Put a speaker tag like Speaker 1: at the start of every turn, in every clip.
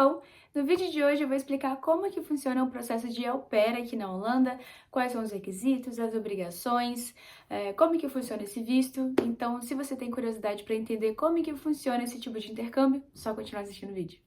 Speaker 1: bom? No vídeo de hoje eu vou explicar como é que funciona o processo de au pair aqui na Holanda, quais são os requisitos, as obrigações, como que funciona esse visto. Então, se você tem curiosidade para entender como é que funciona esse tipo de intercâmbio, só continuar assistindo o vídeo.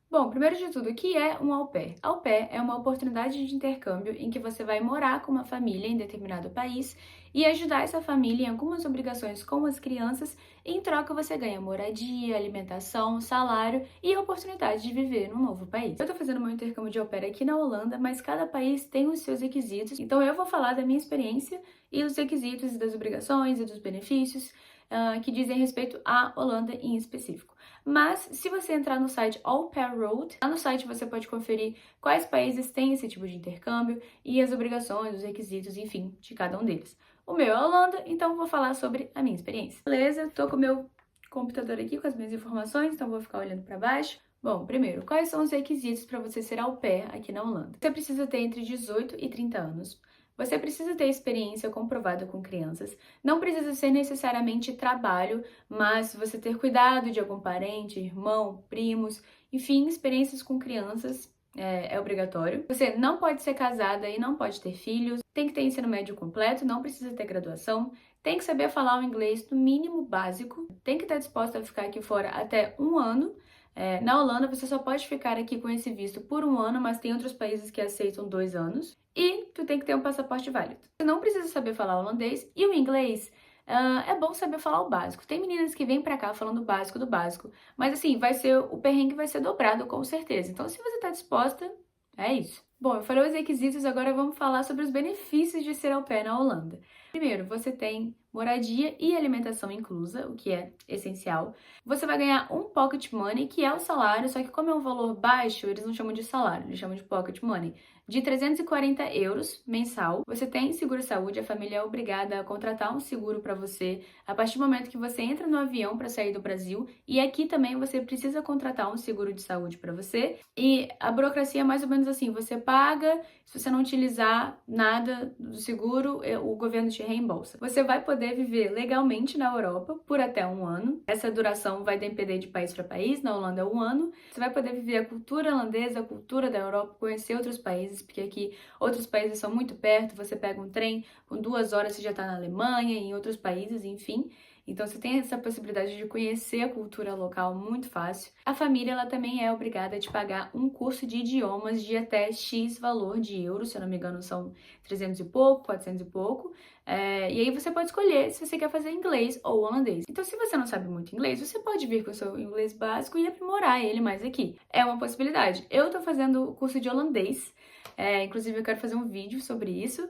Speaker 1: Bom, primeiro de tudo, o que é um au pair? Au pair é uma oportunidade de intercâmbio em que você vai morar com uma família em determinado país e ajudar essa família em algumas obrigações com as crianças, e em troca você ganha moradia, alimentação, salário e a oportunidade de viver num novo país. Eu tô fazendo meu intercâmbio de au pair aqui na Holanda, mas cada país tem os seus requisitos, então eu vou falar da minha experiência e os requisitos das obrigações e dos benefícios que dizem respeito à Holanda em específico. Mas se você entrar no site Au Pair Road, lá no site você pode conferir quais países têm esse tipo de intercâmbio e as obrigações, os requisitos, enfim, de cada um deles. O meu é a Holanda, então eu vou falar sobre a minha experiência. Beleza, tô com o meu computador aqui com as minhas informações, então vou ficar olhando para baixo. Bom, primeiro, quais são os requisitos para você ser au pair aqui na Holanda? Você precisa ter entre 18 e 30 anos. Você precisa ter experiência comprovada com crianças. Não precisa ser necessariamente trabalho, mas você ter cuidado de algum parente, irmão, primos, enfim, experiências com crianças é obrigatório. Você não pode ser casada e não pode ter filhos. Tem que ter ensino médio completo, não precisa ter graduação. Tem que saber falar o inglês no mínimo básico. Tem que estar disposta a ficar aqui fora até um ano. Na Holanda, você só pode ficar aqui com esse visto por um ano, mas tem outros países que aceitam 2 anos. E tu tem que ter um passaporte válido. Você não precisa saber falar holandês e o inglês. É bom saber falar o básico. Tem meninas que vêm pra cá falando o básico do básico, mas assim, o perrengue vai ser dobrado com certeza. Então, se você tá disposta, é isso. Bom, eu falei os requisitos, agora vamos falar sobre os benefícios de ser au pair na Holanda. Primeiro, você tem moradia e alimentação inclusa, o que é essencial. Você vai ganhar um pocket money, que é o salário, só que como é um valor baixo, eles não chamam de salário, eles chamam de pocket money, de 340 euros mensal. Você tem seguro-saúde, a família é obrigada a contratar um seguro para você a partir do momento que você entra no avião para sair do Brasil, e aqui também você precisa contratar um seguro de saúde para você. E a burocracia é mais ou menos assim, você paga, se você não utilizar nada do seguro, o governo te reembolsa. Você vai poder viver legalmente na Europa por até um ano. Essa duração vai depender de país para país, na Holanda é um ano. Você vai poder viver a cultura holandesa, a cultura da Europa, conhecer outros países, porque aqui outros países são muito perto, você pega um trem, com 2 horas você já está na Alemanha, em outros países, enfim. Então você tem essa possibilidade de conhecer a cultura local muito fácil. A família ela também é obrigada a te pagar um curso de idiomas de até X valor de euros, se eu não me engano são 300 e pouco, 400 e pouco. E aí você pode escolher se você quer fazer inglês ou holandês. Então se você não sabe muito inglês, você pode vir com o seu inglês básico e aprimorar ele mais aqui. É uma possibilidade. Eu tô fazendo o curso de holandês, inclusive eu quero fazer um vídeo sobre isso.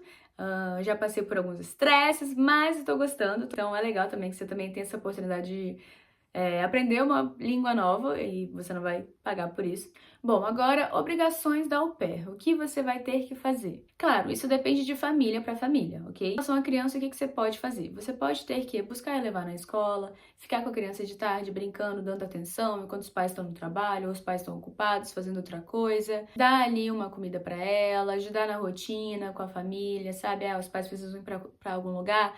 Speaker 1: Já passei por alguns estresses, mas estou gostando. Então é legal também que você também tenha essa oportunidade de aprender uma língua nova e você não vai pagar por isso. Bom, agora, obrigações da au pair. O que você vai ter que fazer? Claro, isso depende de família para família, ok? Em relação à criança, o que você pode fazer? Você pode ter que buscar e levar na escola, ficar com a criança de tarde brincando, dando atenção, enquanto os pais estão no trabalho, ou os pais estão ocupados fazendo outra coisa, dar ali uma comida para ela, ajudar na rotina com a família, sabe? Os pais precisam ir para algum lugar,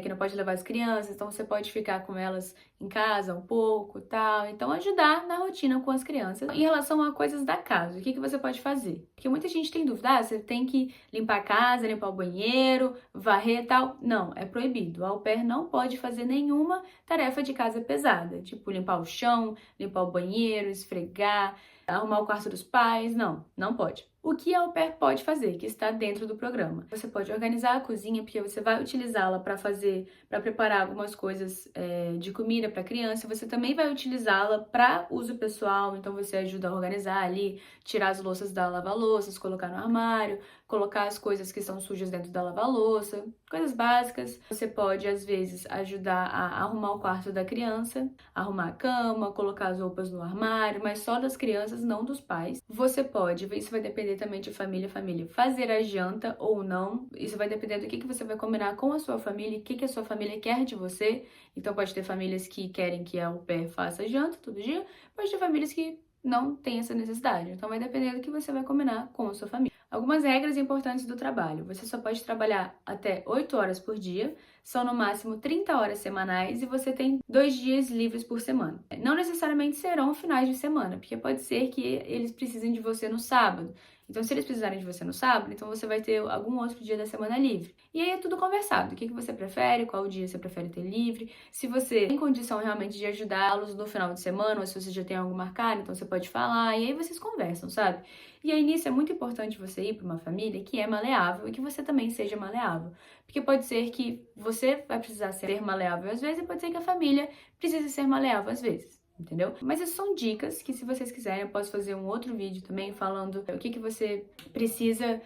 Speaker 1: que não pode levar as crianças, então você pode ficar com elas em casa um pouco, tal. Então ajudar na rotina com as crianças. Em relação a coisas da casa, o que você pode fazer? Porque muita gente tem dúvida, você tem que limpar a casa, limpar o banheiro, varrer, tal. Não, é proibido. O au pair não pode fazer nenhuma tarefa de casa pesada, tipo limpar o chão, limpar o banheiro, esfregar, arrumar o quarto dos pais. Não, não pode. O que a au pair pode fazer, que está dentro do programa? Você pode organizar a cozinha, porque você vai utilizá-la para preparar algumas coisas de comida para criança. Você também vai utilizá-la para uso pessoal, então você ajuda a organizar ali, tirar as louças da lava-louças, colocar no armário, colocar as coisas que são sujas dentro da lava-louça, coisas básicas. Você pode, às vezes, ajudar a arrumar o quarto da criança, arrumar a cama, colocar as roupas no armário, mas só das crianças, não dos pais. Você pode, isso vai depender também de família a família, fazer a janta ou não. Isso vai depender do que você vai combinar com a sua família, o que a sua família quer de você. Então pode ter famílias que querem que a au pair faça janta todo dia, pode ter famílias que não têm essa necessidade. Então vai depender do que você vai combinar com a sua família. Algumas regras importantes do trabalho. Você só pode trabalhar até 8 horas por dia, são no máximo 30 horas semanais e você tem 2 dias livres por semana. Não necessariamente serão finais de semana, porque pode ser que eles precisem de você no sábado. Então, se eles precisarem de você no sábado, então você vai ter algum outro dia da semana livre. E aí é tudo conversado. O que você prefere, qual dia você prefere ter livre, se você tem condição realmente de ajudá-los no final de semana, ou se você já tem algo marcado, então você pode falar, e aí vocês conversam, sabe? E aí nisso é muito importante você ir para uma família que é maleável e que você também seja maleável. Porque pode ser que você vai precisar ser maleável às vezes e pode ser que a família precise ser maleável às vezes. Entendeu? Mas essas são dicas que, se vocês quiserem, eu posso fazer um outro vídeo também falando o que você precisa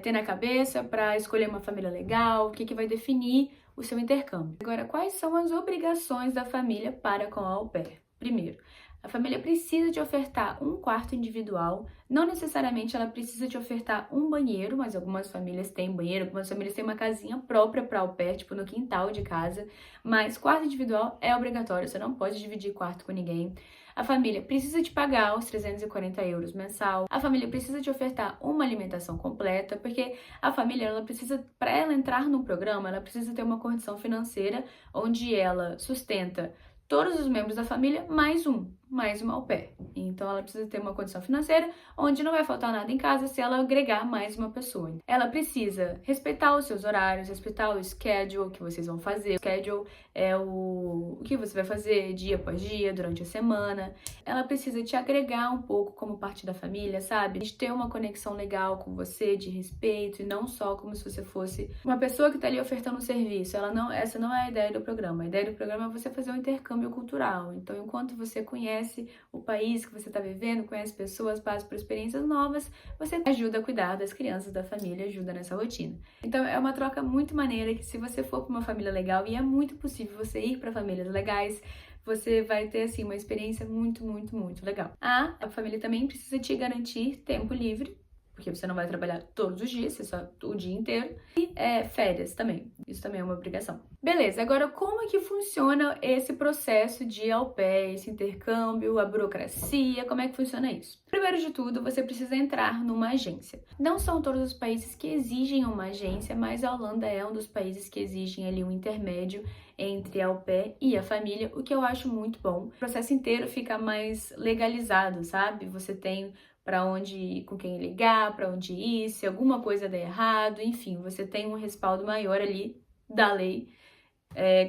Speaker 1: ter na cabeça para escolher uma família legal, o que vai definir o seu intercâmbio. Agora, quais são as obrigações da família para com a au pair? Primeiro, a família precisa de ofertar um quarto individual, não necessariamente ela precisa de ofertar um banheiro, mas algumas famílias têm banheiro, algumas famílias têm uma casinha própria para au pair, tipo no quintal de casa, mas quarto individual é obrigatório, você não pode dividir quarto com ninguém. A família precisa de pagar os 340 euros mensal, a família precisa de ofertar uma alimentação completa, porque a família, ela precisa, para ela entrar no programa, ela precisa ter uma condição financeira onde ela sustenta todos os membros da família, mais uma au pair. Então, ela precisa ter uma condição financeira onde não vai faltar nada em casa se ela agregar mais uma pessoa. Ela precisa respeitar os seus horários, respeitar o schedule que vocês vão fazer. O schedule é o que você vai fazer dia após dia, durante a semana. Ela precisa te agregar um pouco como parte da família, sabe? De ter uma conexão legal com você, de respeito, e não só como se você fosse uma pessoa que tá ali ofertando um serviço. Essa não é a ideia do programa. A ideia do programa é você fazer um intercâmbio cultural. Então, enquanto você conhece o país que você está vivendo, conhece pessoas, passa por experiências novas, você ajuda a cuidar das crianças da família, ajuda nessa rotina. Então, é uma troca muito maneira que, se você for para uma família legal, e é muito possível você ir para famílias legais, você vai ter, assim, uma experiência muito, muito, muito legal. A família também precisa te garantir tempo livre, porque você não vai trabalhar todos os dias, você só o dia inteiro. E férias também, isso também é uma obrigação. Beleza, agora como é que funciona esse processo de au pair, esse intercâmbio, a burocracia, como é que funciona isso? Primeiro de tudo, você precisa entrar numa agência. Não são todos os países que exigem uma agência, mas a Holanda é um dos países que exigem ali um intermédio entre a au pair e a família, o que eu acho muito bom. O processo inteiro fica mais legalizado, sabe? Você tem para onde ir, com quem ligar, para onde ir, se alguma coisa der errado, enfim, você tem um respaldo maior ali da lei,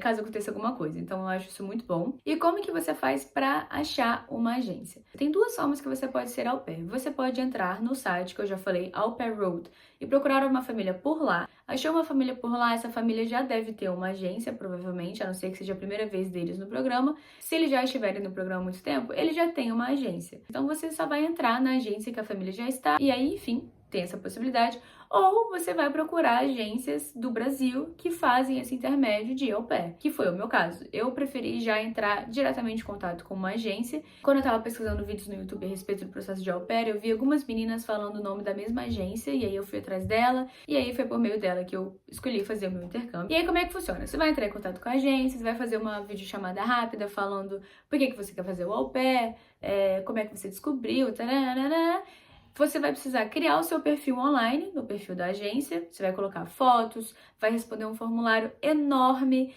Speaker 1: caso aconteça alguma coisa. Então, eu acho isso muito bom. E como que você faz para achar uma agência? Tem duas formas que você pode ser au pair. Você pode entrar no site que eu já falei, Au Pair Road, e procurar uma família por lá. Achou uma família por lá, essa família já deve ter uma agência, provavelmente, a não ser que seja a primeira vez deles no programa. Se eles já estiverem no programa há muito tempo, eles já têm uma agência. Então, você só vai entrar na agência que a família já está, e aí, enfim, tem essa possibilidade. Ou você vai procurar agências do Brasil que fazem esse intermédio de au pair, que foi o meu caso. Eu preferi já entrar diretamente em contato com uma agência. Quando eu tava pesquisando vídeos no YouTube a respeito do processo de au pair, eu vi algumas meninas falando o nome da mesma agência, e aí eu fui atrás dela, e aí foi por meio dela que eu escolhi fazer o meu intercâmbio. E aí, como é que funciona? Você vai entrar em contato com a agência, você vai fazer uma videochamada rápida falando por que você quer fazer o au pair, como é que você descobriu, tararara. Você vai precisar criar o seu perfil online, no perfil da agência, você vai colocar fotos, vai responder um formulário enorme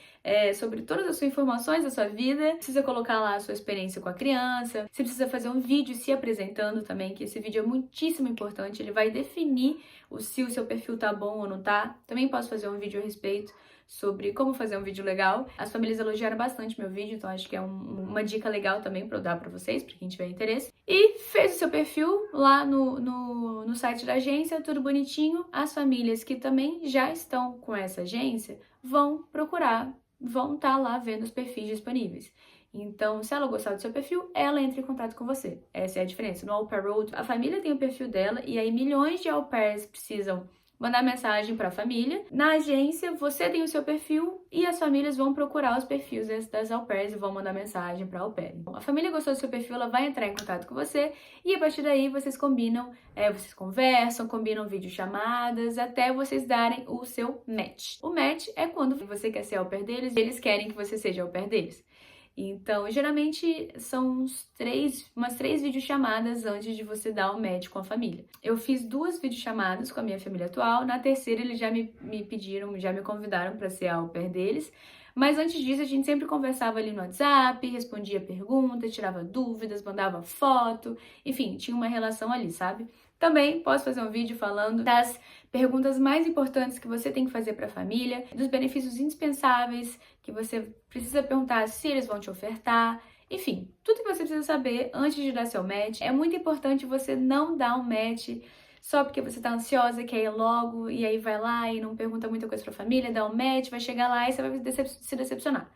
Speaker 1: sobre todas as suas informações da sua vida, precisa colocar lá a sua experiência com a criança, você precisa fazer um vídeo se apresentando também, que esse vídeo é muitíssimo importante, ele vai definir se o seu perfil tá bom ou não tá. Também posso fazer um vídeo a respeito sobre como fazer um vídeo legal. As famílias elogiaram bastante meu vídeo, então acho que é uma dica legal também para eu dar para vocês, para quem tiver interesse. E fez o seu perfil lá no site da agência, tudo bonitinho. As famílias que também já estão com essa agência vão procurar, vão estar lá vendo os perfis disponíveis. Então, se ela gostar do seu perfil, ela entra em contato com você. Essa é a diferença. No Au Pair Road, a família tem o perfil dela e aí milhões de au pairs precisam mandar mensagem para a família. Na agência, você tem o seu perfil e as famílias vão procurar os perfis das au pairs e vão mandar mensagem para a au pair. Bom, a família gostou do seu perfil, ela vai entrar em contato com você e a partir daí vocês combinam, vocês conversam, combinam videochamadas até vocês darem o seu match. O match é quando você quer ser au pair deles e eles querem que você seja au pair deles. Então, geralmente são umas três videochamadas antes de você dar o match com a família. Eu fiz 2 videochamadas com a minha família atual, na terceira eles já me pediram, já me convidaram para ser a au pair deles. Mas antes disso, a gente sempre conversava ali no WhatsApp, respondia perguntas, tirava dúvidas, mandava foto, enfim, tinha uma relação ali, sabe? Também posso fazer um vídeo falando das perguntas mais importantes que você tem que fazer para a família, dos benefícios indispensáveis que você precisa perguntar se eles vão te ofertar. Enfim, tudo que você precisa saber antes de dar seu match. É muito importante você não dar um match só porque você tá ansiosa, quer ir logo, e aí vai lá e não pergunta muita coisa pra família, dá um match, vai chegar lá e você vai se decepcionar.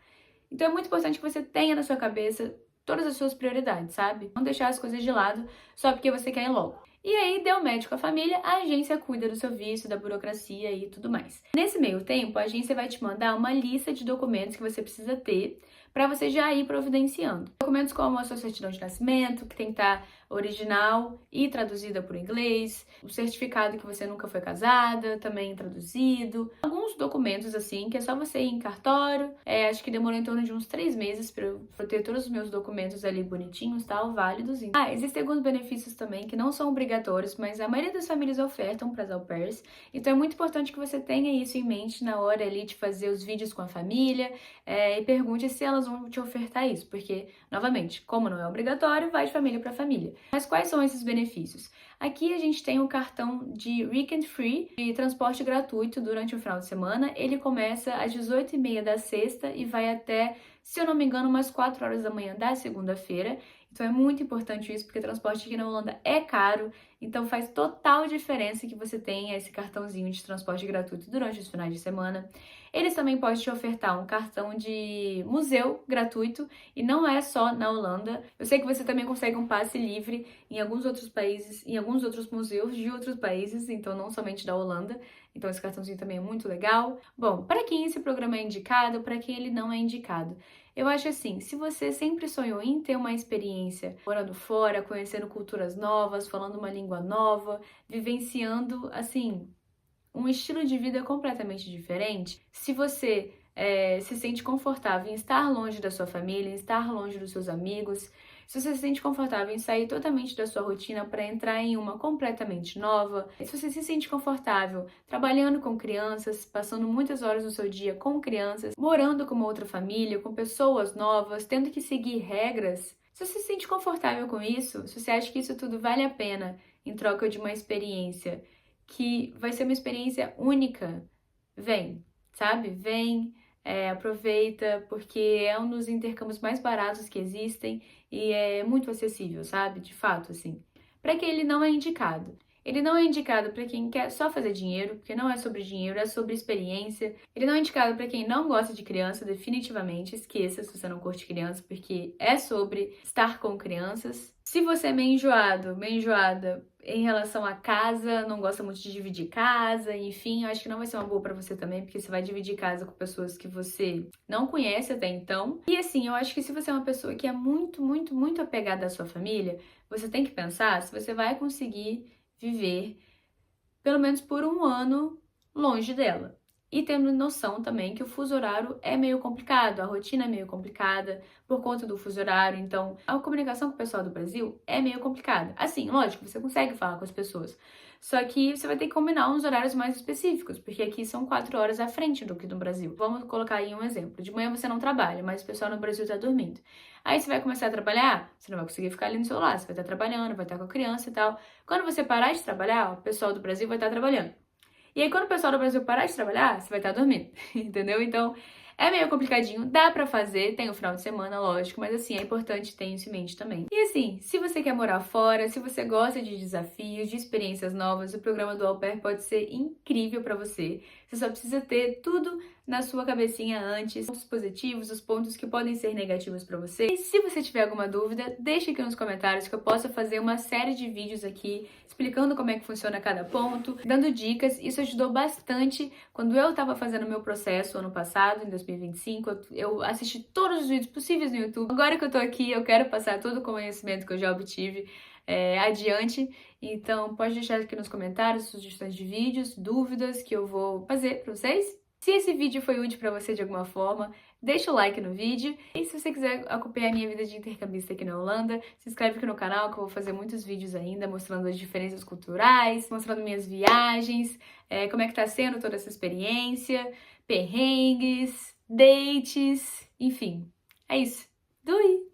Speaker 1: Então é muito importante que você tenha na sua cabeça todas as suas prioridades, sabe? Não deixar as coisas de lado só porque você quer ir logo. E aí, deu match com a família, a agência cuida do seu visto, da burocracia e tudo mais. Nesse meio tempo, a agência vai te mandar uma lista de documentos que você precisa ter para você já ir providenciando. Documentos como a sua certidão de nascimento, que tem que estar original e traduzida por inglês, o certificado que você nunca foi casada, também traduzido. Alguns documentos assim, que é só você ir em cartório. Acho que demorou em torno de uns 3 meses para eu ter todos os meus documentos ali bonitinhos, tal, válidos. Existem alguns benefícios também que não são obrigatórios, mas a maioria das famílias ofertam para as au pairs. Então é muito importante que você tenha isso em mente na hora ali de fazer os vídeos com a família, e pergunte se elas vão te ofertar isso, porque, novamente, como não é obrigatório, vai de família para família. Mas quais são esses benefícios? Aqui a gente tem o cartão de Weekend Free, de transporte gratuito durante o final de semana. Ele começa às 18h30 da sexta e vai até, se eu não me engano, umas 4 horas da manhã da segunda-feira. Então é muito importante isso, porque transporte aqui na Holanda é caro, então faz total diferença que você tenha esse cartãozinho de transporte gratuito durante os finais de semana. Eles também podem te ofertar um cartão de museu gratuito, e não é só na Holanda. Eu sei que você também consegue um passe livre em alguns outros países, em alguns outros museus de outros países, então não somente da Holanda. Então esse cartãozinho também é muito legal. Bom, para quem esse programa é indicado, para quem ele não é indicado? Eu acho assim, se você sempre sonhou em ter uma experiência morando fora, conhecendo culturas novas, falando uma língua nova, vivenciando, assim, um estilo de vida completamente diferente, se você se sente confortável em estar longe da sua família, em estar longe dos seus amigos, se você se sente confortável em sair totalmente da sua rotina para entrar em uma completamente nova, se você se sente confortável trabalhando com crianças, passando muitas horas do seu dia com crianças, morando com uma outra família, com pessoas novas, tendo que seguir regras, se você se sente confortável com isso, se você acha que isso tudo vale a pena em troca de uma experiência que vai ser uma experiência única, vem, sabe? Vem, aproveita, porque é um dos intercâmbios mais baratos que existem e é muito acessível, sabe? De fato, assim. Para que ele não é indicado? Ele não é indicado para quem quer só fazer dinheiro, porque não é sobre dinheiro, é sobre experiência. Ele não é indicado para quem não gosta de criança, definitivamente. Esqueça se você não curte criança, porque é sobre estar com crianças. Se você é meio enjoado, meio enjoada em relação à casa, não gosta muito de dividir casa, enfim, eu acho que não vai ser uma boa pra você também, porque você vai dividir casa com pessoas que você não conhece até então. E assim, eu acho que se você é uma pessoa que é muito, muito, muito apegada à sua família, você tem que pensar se você vai conseguir viver pelo menos por 1 ano longe dela. E tendo noção também que o fuso horário é meio complicado, a rotina é meio complicada por conta do fuso horário, então a comunicação com o pessoal do Brasil é meio complicada. Assim, lógico, você consegue falar com as pessoas, só que você vai ter que combinar uns horários mais específicos, porque aqui são 4 horas à frente do que no Brasil. Vamos colocar aí um exemplo. De manhã você não trabalha, mas o pessoal no Brasil tá dormindo. Aí você vai começar a trabalhar, você não vai conseguir ficar ali no celular, você vai estar trabalhando, vai estar com a criança e tal. Quando você parar de trabalhar, o pessoal do Brasil vai estar trabalhando. E aí, quando o pessoal do Brasil parar de trabalhar, você vai estar dormindo, entendeu? Então, é meio complicadinho, dá pra fazer, tem o final de semana, lógico, mas assim, é importante ter isso em mente também. E assim, se você quer morar fora, se você gosta de desafios, de experiências novas, o programa do Au Pair pode ser incrível pra você. Você só precisa ter tudo na sua cabecinha antes, os pontos positivos, os pontos que podem ser negativos pra você. E se você tiver alguma dúvida, deixa aqui nos comentários que eu possa fazer uma série de vídeos aqui explicando como é que funciona cada ponto, dando dicas. Isso ajudou bastante quando eu tava fazendo o meu processo ano passado, em 2025. Eu assisti todos os vídeos possíveis no YouTube. Agora que eu tô aqui, eu quero passar todo o conhecimento que eu já obtive adiante. Então, pode deixar aqui nos comentários sugestões de vídeos, dúvidas que eu vou fazer pra vocês. Se esse vídeo foi útil para você de alguma forma, deixa o like no vídeo. E se você quiser acompanhar a minha vida de intercambista aqui na Holanda, se inscreve aqui no canal que eu vou fazer muitos vídeos ainda mostrando as diferenças culturais, mostrando minhas viagens, como é que tá sendo toda essa experiência, perrengues, dates, enfim. É isso. Doei!